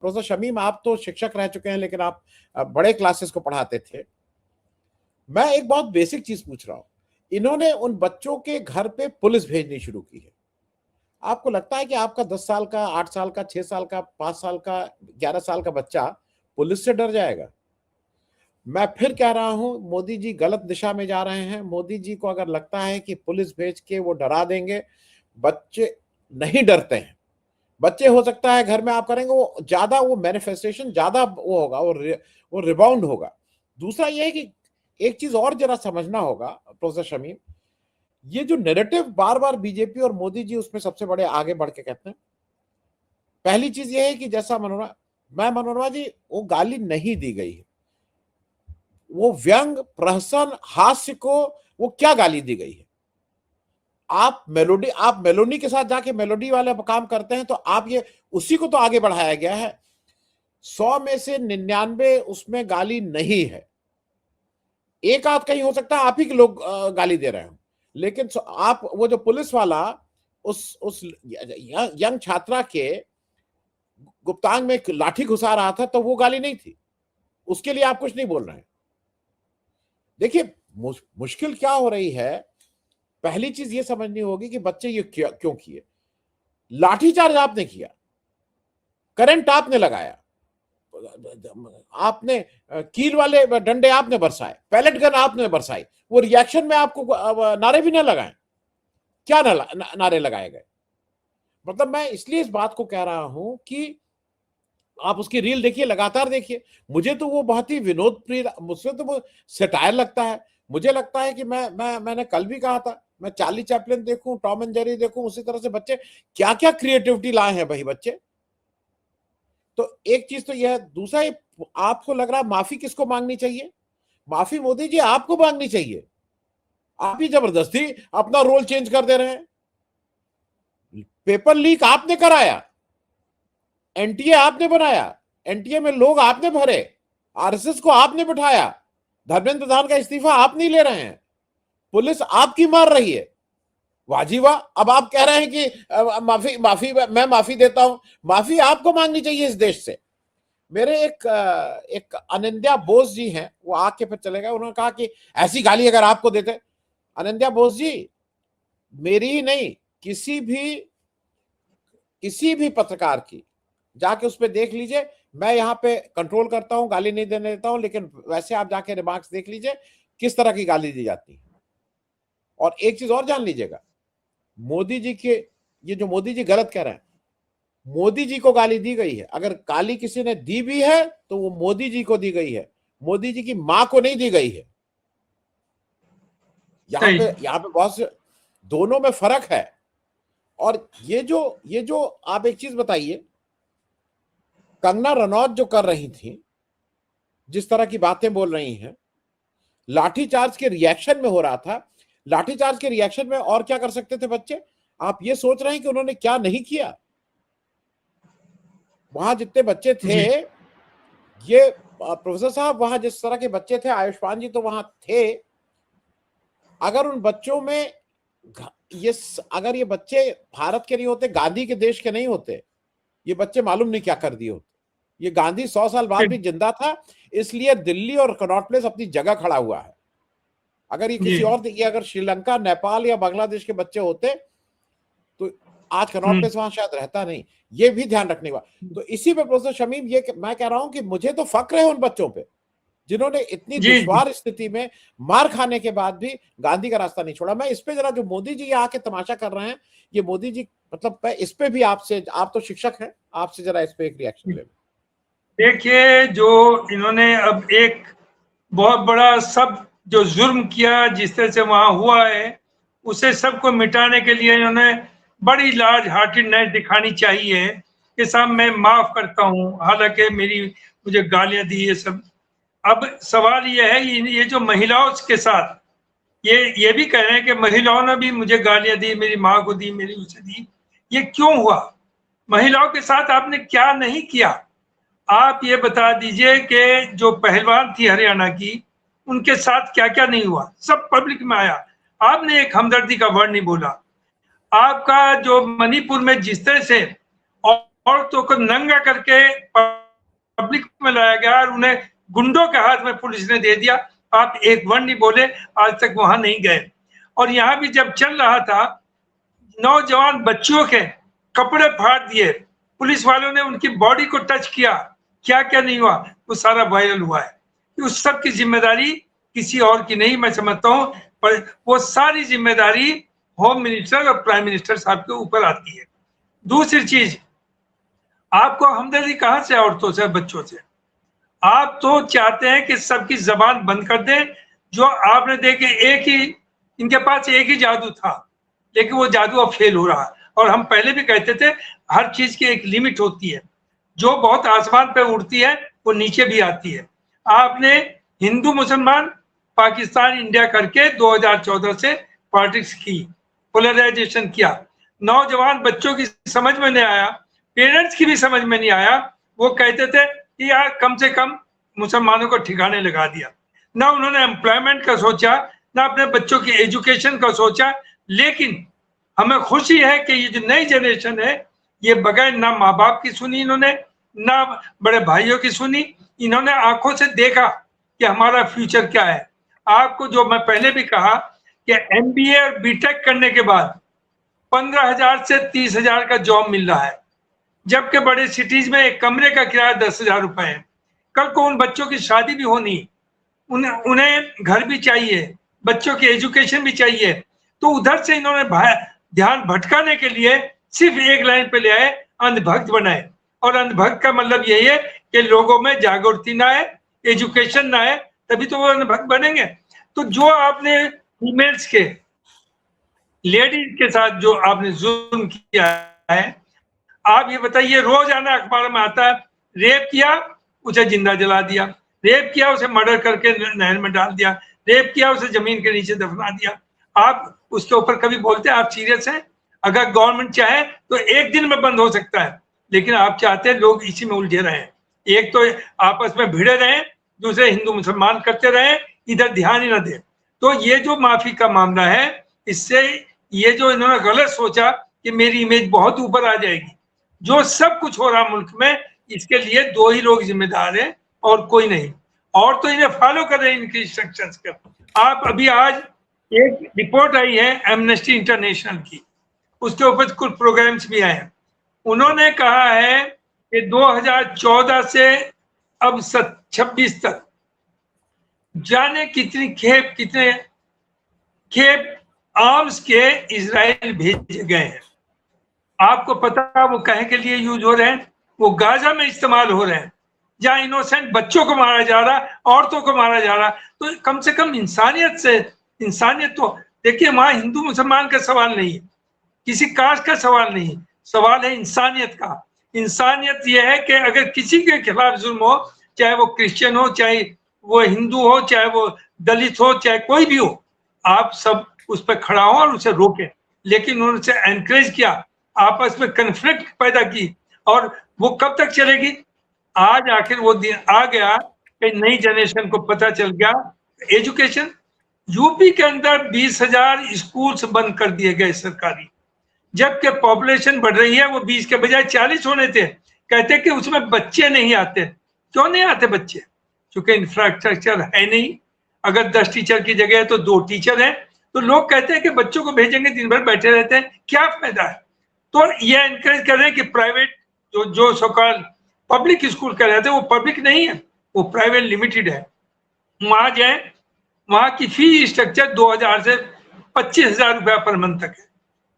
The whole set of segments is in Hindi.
प्रोफेसर शमीम, आप तो शिक्षक रह चुके हैं, लेकिन आप बड़े क्लासेस को पढ़ाते थे। मैं एक बहुत बेसिक चीज पूछ रहा हूं, इन्होंने उन बच्चों के घर पे पुलिस भेजनी शुरू की है। आपको लगता है कि आपका 10 साल का, 8 साल का, 6 साल का, 5 साल का, 11 साल का बच्चा पुलिस से डर जाएगा? मैं फिर कह रहा हूं, मोदी जी गलत दिशा में जा रहे हैं। मोदी जी को अगर लगता है कि पुलिस भेज के वो डरा देंगे, बच्चे नहीं डरते हैं। बच्चे हो सकता है घर में आप करेंगे, वो ज्यादा, वो मैनिफेस्टेशन ज्यादा वो होगा, वो रिबाउंड होगा। दूसरा ये है कि एक चीज और जरा समझना होगा प्रोफेसर शमीम, ये जो नैरेटिव बार बार बीजेपी और मोदी जी उसमें सबसे बड़े आगे बढ़ के कहते हैं। पहली चीज ये है कि जैसा मनोरमा जी, वो गाली नहीं दी गई है, वो व्यंग, प्रहसन, हास्य को वो क्या गाली दी गई है? आप मेलोडी के साथ जाके मेलोडी वाले काम करते हैं, तो आप ये उसी को तो आगे बढ़ाया गया है। 100 में से 99 उसमें गाली नहीं है। एक आध कहीं हो सकता है आप ही के लोग गाली दे रहे हो, लेकिन आप वो जो पुलिस वाला उस यंग छात्रा के गुप्तांग में लाठी घुसा रहा था, तो वो गाली नहीं थी, उसके लिए आप कुछ नहीं बोल रहे हैं। देखिए मुश्किल क्या हो रही है, पहली चीज ये समझनी होगी कि बच्चे ये क्यों किए। लाठीचार्ज आपने किया, करंट आपने लगाया, आपने कील वाले डंडे आपने बरसाए, पैलेट गन आपने बरसाई, वो रिएक्शन में आपको नारे भी ना लगाए, क्या नारे लगाए गए? मतलब मैं इसलिए इस बात को कह रहा हूं कि आप उसकी रील देखिए, लगातार देखिए। मुझे तो वो बहुत ही विनोद प्रिय, मुझसे तो वो सेटायर लगता है। मुझे लगता है कि मैंने कल भी कहा था, मैं चार्ली चैपलिन देखूं, टॉम एंड जेरी देखूं, उसी तरह से बच्चे क्या क्या क्रिएटिविटी लाए हैं भाई बच्चे। तो एक चीज तो यह, दूसरा आपको लग रहा है माफी किसको मांगनी चाहिए? माफी मोदी जी आपको मांगनी चाहिए। आप ही जबरदस्ती अपना रोल चेंज कर दे रहे हैं। पेपर लीक आपने कराया, एनटीए आपने बनाया, एनटीए में लोग आपने भरे, आरएसएस को आपने बिठाया, धर्मेंद्र प्रधान का इस्तीफा आप नहीं ले रहे हैं, पुलिस आपकी मार रही है। वाजी वाह। अब आप कह रहे हैं कि माफी मैं माफी देता हूं। माफी आपको मांगनी चाहिए इस देश से। मेरे एक अनिंद्या बोस जी हैं, वो आके फिर चले गए, उन्होंने कहा कि ऐसी गाली अगर आपको देते। अनिंद्या बोस जी, मेरी ही नहीं, किसी भी पत्रकार की जाके उस पर देख लीजिए। मैं यहाँ पे कंट्रोल करता हूं, गाली नहीं देने देता हूं, लेकिन वैसे आप जाके रिमार्क्स देख लीजिए किस तरह की गाली दी जाती है। और एक चीज और जान लीजिएगा, मोदी जी के, ये जो मोदी जी गलत कह रहे हैं, मोदी जी को गाली दी गई है। अगर गाली किसी ने दी भी है तो वो मोदी जी को दी गई है, मोदी जी की मां को नहीं दी गई है। यहाँ पे बहुत से, दोनों में फर्क है। और ये जो आप एक चीज बताइए, कंगना रनौत जो कर रही थी, जिस तरह की बातें बोल रही हैं, लाठीचार्ज के रिएक्शन में हो रहा था। लाठीचार्ज के रिएक्शन में और क्या कर सकते थे बच्चे? आप ये सोच रहे हैं कि उन्होंने क्या नहीं किया? वहां जितने बच्चे थे, ये प्रोफेसर साहब, वहां जिस तरह के बच्चे थे, आयुष्मान जी तो वहां थे, अगर उन बच्चों में ये, अगर ये बच्चे भारत के नहीं होते, गांधी के देश के नहीं होते, ये बच्चे मालूम नहीं क्या कर दिए होते। ये गांधी 100 साल बाद भी जिंदा था, इसलिए दिल्ली और कनॉट प्लेस अपनी जगह खड़ा हुआ है। अगर ये किसी और, ये अगर श्रीलंका, नेपाल या बांग्लादेश के बच्चे होते तो आज कनॉट प्लेस वहां शायद रहता नहीं। ये भी ध्यान रखने का। तो इसी पे प्रोफेसर शमीम, ये मैं कह रहा हूं कि मुझे तो फक्र है उन बच्चों पे जिन्होंने इतनी दुश्वार स्थिति में मार खाने के बाद भी गांधी का रास्ता नहीं छोड़ा। मैं इस पे जरा, जो मोदी जी आके तमाशा कर रहे हैं, ये मोदी जी, मतलब मैं इस पे भी आपसे, आप तो शिक्षक हैं, आपसे जरा इस पे एक रिएक्शन ले। देखिए, जो इन्होंने अब एक बहुत बड़ा सब जो जुर्म किया, जिस तरह से वहां हुआ है, उसे सबको मिटाने के लिए इन्होंने बड़ी लार्ज हार्टेडनेस दिखानी चाहिए कि साहब मैं माफ करता हूं, हालांकि मुझे गालियां दी ये सब। अब सवाल ये है, ये जो महिलाओं के साथ ये भी कह रहे हैं कि महिलाओं ने भी मुझे गालियां दी, मेरी माँ को दी, मेरी उसे दी। ये क्यों हुआ? महिलाओं के साथ आपने क्या नहीं किया? आप ये बता दीजिए कि जो पहलवान थी हरियाणा की, उनके साथ क्या क्या नहीं हुआ, सब पब्लिक में आया। आपने एक हमदर्दी का वर्ड नहीं बोला। आपका जो मणिपुर में जिस तरह से औरतों को नंगा करके पब्लिक में लाया गया और उन्हें गुंडों के हाथ में पुलिस ने दे दिया। आप एक वर्ड नहीं बोले, आज तक वहां नहीं गए। और यहाँ भी जब चल रहा था, नौजवान बच्चियों के कपड़े फाड़ दिए, पुलिस वालों ने उनकी बॉडी को टच किया, क्या क्या नहीं हुआ, वो सारा वायरल हुआ है। उस सब की जिम्मेदारी किसी और की नहीं, मैं समझता हूँ, पर वो सारी जिम्मेदारी होम मिनिस्टर और प्राइम मिनिस्टर साहब के ऊपर आती है। दूसरी चीज, आपको हमदर्दी कहां से औरतों से, बच्चों से? आप तो चाहते हैं कि सबकी जबान बंद कर दें। जो आपने देखे, एक ही इनके पास एक ही जादू था, लेकिन वो जादू अब फेल हो रहा है। और हम पहले भी कहते थे, हर चीज की एक लिमिट होती है। जो बहुत आसमान पे उड़ती है वो नीचे भी आती है। आपने हिंदू मुसलमान, पाकिस्तान इंडिया करके 2014 से पॉलिटिक्स की, पोलराइजेशन किया। नौजवान बच्चों की समझ में नहीं आया, पेरेंट्स की भी समझ में नहीं आया। वो कहते थे कि यार कम से कम मुसलमानों को ठिकाने लगा दिया। ना उन्होंने एम्प्लॉयमेंट का सोचा, ना अपने बच्चों की एजुकेशन का सोचा। लेकिन हमें खुशी है कि ये जो नई जनरेशन है, ये बगैर ना माँ बाप की सुनी इन्होंने, ना बड़े भाइयों की सुनी, इन्होंने आंखों से देखा कि हमारा फ्यूचर क्या है। आपको जो मैं पहले भी कहा कि एमबीए और बीटेक करने के बाद 15,000 से 30,000 का जॉब मिल रहा है, जबकि बड़े सिटीज में एक कमरे का किराया 10,000 रुपए है। कल को उन बच्चों की शादी भी होनी, उन्हें घर भी चाहिए, बच्चों की एजुकेशन भी चाहिए। तो उधर से इन्होंने ध्यान भटकाने के लिए सिर्फ एक लाइन पे ले आए, अंधभक्त बनाए। और अंधभक्त का मतलब यही है कि लोगों में जागृति ना आए, एजुकेशन ना आए, तभी तो वो अंधभक्त बनेंगे। तो जो आपने फीमेल्स के, लेडीज के साथ जो आपने जुल्म किया है, आप ये बताइए, रोजाना अखबार में आता है, रेप किया उसे जिंदा जला दिया, रेप किया उसे मर्डर करके नहर में डाल दिया, रेप किया उसे जमीन के नीचे दफना दिया। आप उसके ऊपर कभी बोलते हैं आप सीरियस हैं? अगर गवर्नमेंट चाहे तो एक दिन में बंद हो सकता है, लेकिन आप चाहते हैं लोग इसी में उलझे रहें। एक तो आपस में भिड़े रहें, दूसरे हिंदू मुसलमान करते रहें, इधर ध्यान ही ना दे। तो ये जो माफी का मामला है, इससे ये जो इन्होंने गलत सोचा कि मेरी इमेज बहुत ऊपर आ जाएगी, जो सब कुछ हो रहा मुल्क में, इसके लिए दो ही लोग जिम्मेदार हैं और कोई नहीं। और तो इन्हें फॉलो कर रहे हैं इनकी इंस्ट्रक्शंस का। आप अभी आज एक रिपोर्ट आई है एमनेस्टी इंटरनेशनल की, उसके ऊपर कुछ प्रोग्राम्स भी आए हैं। उन्होंने कहा है कि 2014 से अब 26 तक जाने कितने खेप आर्म्स के इजराइल भेजे गए हैं। आपको पता वो कहे के लिए यूज हो रहे हैं? वो गाजा में इस्तेमाल हो रहे हैं, जहां इनोसेंट बच्चों को मारा जा रहा, औरतों को मारा जा रहा। तो कम से कम इंसानियत तो देखिए, वहां हिंदू मुसलमान का सवाल नहीं है, किसी कास्ट का सवाल नहीं, सवाल है इंसानियत का। इंसानियत यह है कि अगर किसी के खिलाफ जुल्म हो, चाहे वो क्रिश्चियन हो, चाहे वो हिंदू हो, चाहे वो दलित हो, चाहे कोई भी हो, आप सब उस पर खड़ा हो और उसे रोके। लेकिन उन्होंने एनकरेज किया, आपस में कन्फ्लिक्ट पैदा की, और वो कब तक चलेगी? आज आखिर वो दिन आ गया कि नई जनरेशन को पता चल गया। एजुकेशन, यूपी के अंदर 20,000 स्कूल्स बंद कर दिए गए सरकारी, जबकि पॉपुलेशन बढ़ रही है। वो 20 के बजाय 40 होने थे। कहते कि उसमें बच्चे नहीं आते। क्यों नहीं आते बच्चे? क्योंकि इंफ्रास्ट्रक्चर है नहीं। अगर 10 टीचर की जगह है तो 2 टीचर हैं, तो लोग कहते हैं कि बच्चों को भेजेंगे, दिन भर बैठे रहते हैं, क्या फायदा है? तो ये एनकरेज कर रहे हैं कि प्राइवेट जो सो-कॉल्ड पब्लिक स्कूल कह रहे थे, वो पब्लिक नहीं है, वो प्राइवेट लिमिटेड है। वहां जाए, वहां की फी स्ट्रक्चर 2,000 से 25,000 रुपया पर मंथ तक है।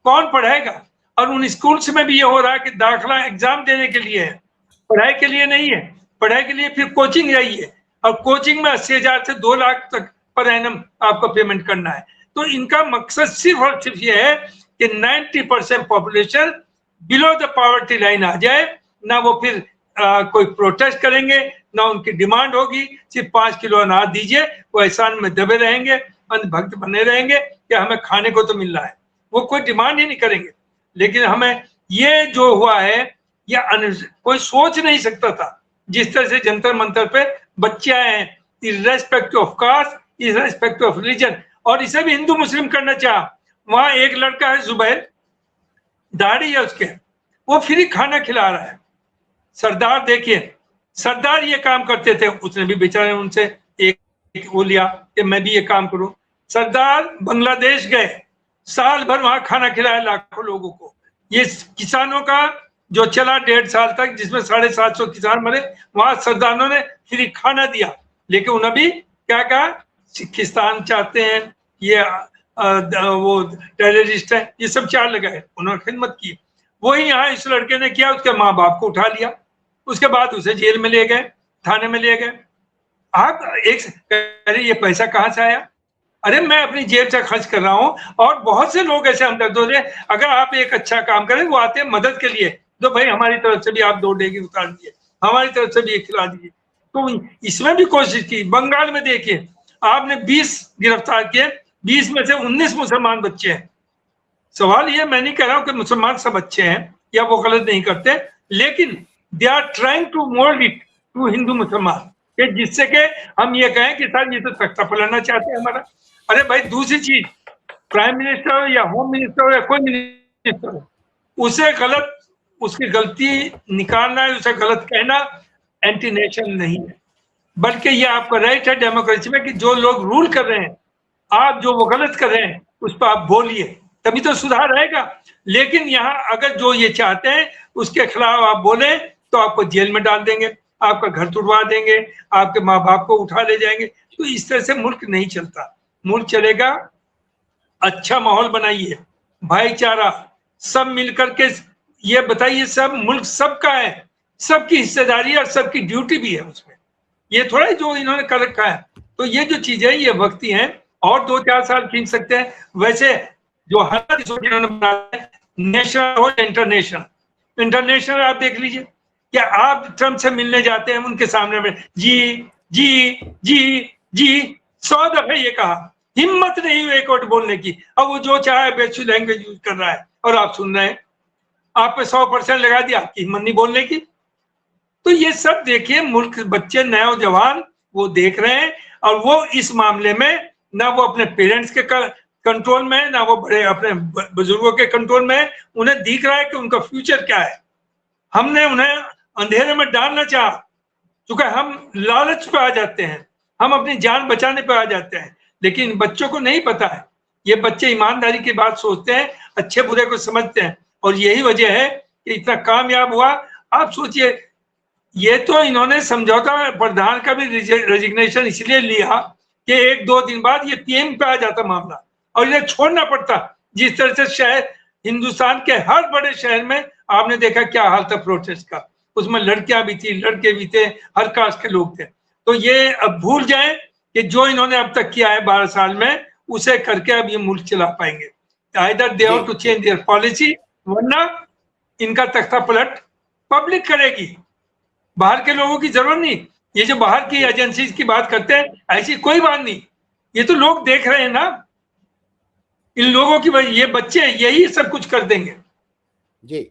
कौन पढ़ाएगा? और उन स्कूल्स में भी ये हो रहा है कि दाखिला एग्जाम देने के लिए है, पढ़ाई के लिए नहीं है। पढ़ाई के लिए फिर कोचिंग जाइए, और कोचिंग में 80,000 से 2 लाख तक पर एनम आपको पेमेंट करना है। तो इनका मकसद सिर्फ और सिर्फ ये है कि 90% population below the poverty line आ जाए। ना वो फिर कोई प्रोटेस्ट करेंगे, ना उनकी डिमांड होगी, सिर्फ 5 किलो अनाज दीजिए। वो एहसान में दबे रहेंगे, अंधभक्त बने रहेंगे कि हमें खाने को तो मिल रहा है। वो कोई डिमांड ही नहीं करेंगे। लेकिन हमें ये जो हुआ है, ये कोई सोच नहीं सकता था। जिस तरह से जंतर मंतर पे बच्चे आए हैं, irrespective of caste, irrespective of religion, और इसे भी हिंदू मुस्लिम करना चाहा। वहां एक लड़का है जुबैर, दाढ़ी है उसके, वो फ्री खाना खिला रहा है। सरदार देखिए, सरदार ये काम करते थे, उसने भी बेचारे उनसे एक वो लिया कि मैं भी ये काम करूं। सरदार बांग्लादेश गए, साल भर वहां खाना खिलाया लाखों लोगों को। ये किसानों का जो चला 1.5 साल तक, जिसमें 750 किसान मरे, वहां सरदारों ने फ्री खाना दिया। लेकिन उन्होंने भी क्या कहा, सिखिस्तान चाहते हैं, ये वो टेररिस्ट है, ये सब चार लगाए, उन्होंने खिदमत की। वही यहाँ इस लड़के ने किया, उसके माँ बाप को उठा लिया, उसके बाद उसे जेल में ले गए, थाने में ले गए। आप एक अरे ये पैसा कहाँ से आया? अरे मैं अपनी जेब से खर्च कर रहा हूँ, और बहुत से लोग ऐसे हमदर्द होते हैं, अगर आप एक अच्छा काम करें वो आते हैं मदद के लिए, तो भाई हमारी तरफ से भी आप 2 डेगी उतार दीजिए, हमारी तरफ से भी एक खिला दीजिए। तो इसमें भी कोशिश की। बंगाल में देखिए, आपने 20 गिरफ्तार किए, 20 में से 19 मुसलमान बच्चे हैं। सवाल ये, मैं नहीं कह रहा हूं कि मुसलमान सब अच्छे हैं या वो गलत नहीं करते, लेकिन they are trying to mould it to Hindu Musalman, कि जिससे कि हम ये कहें कि सर ये तो तख्ता पलटना चाहते हैं हमारा। अरे भाई दूसरी चीज, प्राइम मिनिस्टर या होम मिनिस्टर या कोई मिनिस्टर हो, उसे गलत, उसकी गलती निकालना है, उसे गलत कहना एंटी नेशन नहीं है, बल्कि ये आपका राइट है डेमोक्रेसी में कि जो लोग रूल कर रहे हैं, आप जो वो गलत कर रहे हैं उस पर आप बोलिए, तभी तो सुधार आएगा। लेकिन यहाँ अगर जो ये चाहते हैं उसके खिलाफ आप बोले तो आपको जेल में डाल देंगे, आपका घर तुड़वा देंगे, आपके माँ बाप को उठा ले जाएंगे। तो इस तरह से मुल्क नहीं चलता। मुल्क चलेगा, अच्छा माहौल बनाइए, भाईचारा, सब मिलकर के ये बताइए, सब मुल्क सबका है, सबकी हिस्सेदारी और सबकी ड्यूटी भी है उसमें। ये थोड़ा जो इन्होंने कर रखा है। तो ये जो चीजें ये वक्ती हैं, और 2-4 साल खींच सकते हैं। वैसे जो हालात इन्होंने बनाया है, नेशनल हो इंटरनेशनल, इंटरनेशनल आप देख लीजिए, क्या आप ट्रम्प से मिलने जाते हैं, उनके सामने में जी जी जी जी 100 दफे ये कहा, हिम्मत नहीं हुई एक वर्ड बोलने की। अब वो जो चाहे बेचू लैंग्वेज यूज कर रहा है और आप सुन रहे हैं, आप पे 100% लगा दिया, आपकी हिम्मत नहीं बोलने की। तो ये सब देखिए, मुल्क बच्चे नौजवान वो देख रहे हैं, और वो इस मामले में ना वो अपने पेरेंट्स के कंट्रोल में है, ना वो बड़े अपने बुजुर्गों के कंट्रोल में है। उन्हें दिख रहा है कि उनका फ्यूचर क्या है। हमने उन्हें अंधेरे में डालना चाहा, क्योंकि हम लालच पे आ जाते हैं, हम अपनी जान बचाने पे आ जाते हैं, लेकिन बच्चों को नहीं पता है। ये बच्चे ईमानदारी की बात सोचते हैं, अच्छे बुरे को समझते हैं, और यही वजह है कि इतना कामयाब हुआ। आप सोचिए, ये तो इन्होंने समझौता प्रधान का भी रेजिग्नेशन इसलिए लिया कि 1-2 दिन बाद ये पीएम पे आ जाता मामला, और इन्हें छोड़ना पड़ता। जिस तरह से शहर, हिंदुस्तान के हर बड़े शहर में आपने देखा क्या हाल था प्रोटेस्ट का, उसमें लड़कियां भी थी, लड़के भी थे, हर कास्ट के लोग थे। तो ये अब भूल जाएं कि जो इन्होंने अब तक किया है 12 साल में, उसे करके अब ये मुल्क चला पाएंगे। Either they have to change their policy, वरना इनका तख्ता पलट पब्लिक करेगी, बाहर के लोगों की जरूरत नहीं। ये जो बाहर की एजेंसीज की बात करते हैं, ऐसी कोई बात नहीं, ये तो लोग देख रहे हैं ना, इन लोगों की वजह, ये बच्चे यही सब कुछ कर देंगे। जी।